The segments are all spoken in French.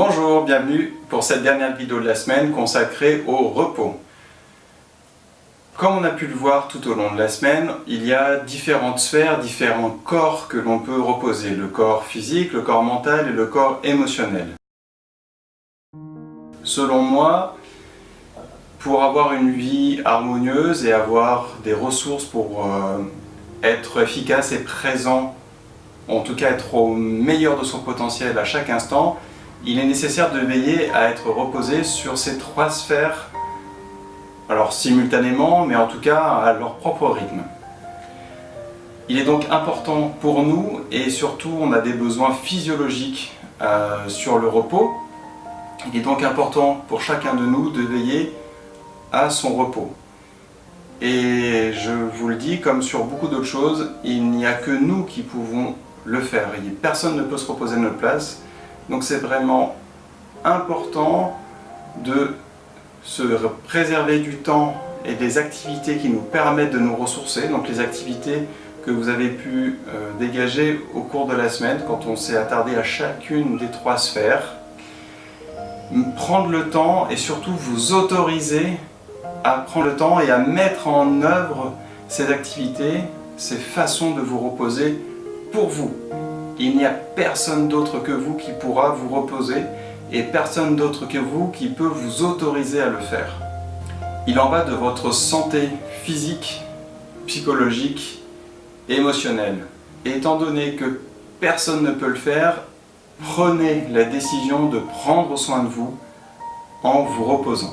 Bonjour, bienvenue pour cette dernière vidéo de la semaine consacrée au repos. Comme on a pu le voir tout au long de la semaine, il y a différentes sphères, différents corps que l'on peut reposer. Le corps physique, le corps mental et le corps émotionnel. Selon moi, pour avoir une vie harmonieuse et avoir des ressources pour être efficace et présent, en tout cas être au meilleur de son potentiel à chaque instant, il est nécessaire de veiller à être reposé sur ces trois sphères, alors simultanément, mais en tout cas à leur propre rythme. Il est donc important pour nous, et surtout on a des besoins physiologiques sur le repos, il est donc important pour chacun de nous de veiller à son repos. Et je vous le dis, comme sur beaucoup d'autres choses, il n'y a que nous qui pouvons le faire. Personne ne peut se reposer à notre place. Donc c'est vraiment important de se préserver du temps et des activités qui nous permettent de nous ressourcer. Donc les activités que vous avez pu dégager au cours de la semaine quand on s'est attardé à chacune des trois sphères. Prendre le temps et surtout vous autoriser à prendre le temps et à mettre en œuvre ces activités, ces façons de vous reposer pour vous. Il n'y a personne d'autre que vous qui pourra vous reposer et personne d'autre que vous qui peut vous autoriser à le faire. Il en va de votre santé physique, psychologique et émotionnelle. Et étant donné que personne ne peut le faire, prenez la décision de prendre soin de vous en vous reposant.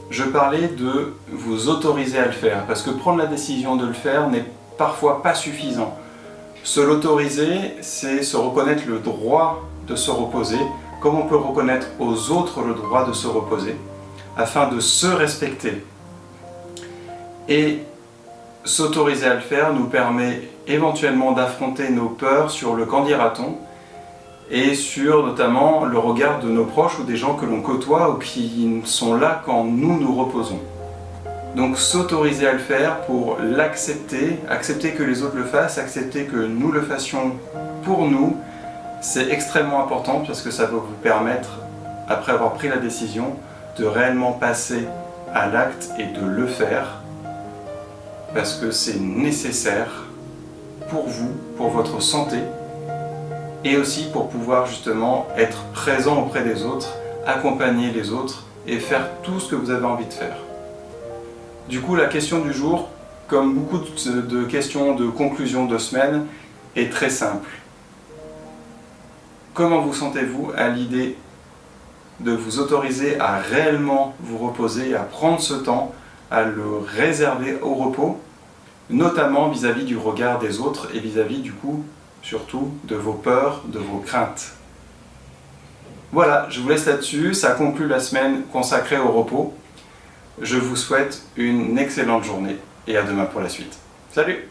Je parlais de vous autoriser à le faire, parce que prendre la décision de le faire n'est parfois pas suffisant. Se l'autoriser, c'est se reconnaître le droit de se reposer, comme on peut reconnaître aux autres le droit de se reposer, afin de se respecter. Et s'autoriser à le faire nous permet éventuellement d'affronter nos peurs sur le qu'en dira-t-on, et sur notamment le regard de nos proches ou des gens que l'on côtoie ou qui sont là quand nous nous reposons. Donc s'autoriser à le faire pour l'accepter, accepter que les autres le fassent, accepter que nous le fassions pour nous, c'est extrêmement important parce que ça va vous permettre, après avoir pris la décision, de réellement passer à l'acte et de le faire parce que c'est nécessaire pour vous, pour votre santé et aussi pour pouvoir justement être présent auprès des autres, accompagner les autres et faire tout ce que vous avez envie de faire. Du coup, la question du jour, comme beaucoup de questions de conclusion de semaine, est très simple. Comment vous sentez-vous à l'idée de vous autoriser à réellement vous reposer, à prendre ce temps, à le réserver au repos, notamment vis-à-vis du regard des autres et vis-à-vis du coup, surtout, de vos peurs, de vos craintes. Voilà, je vous laisse là-dessus, ça conclut la semaine consacrée au repos. Je vous souhaite une excellente journée et à demain pour la suite. Salut!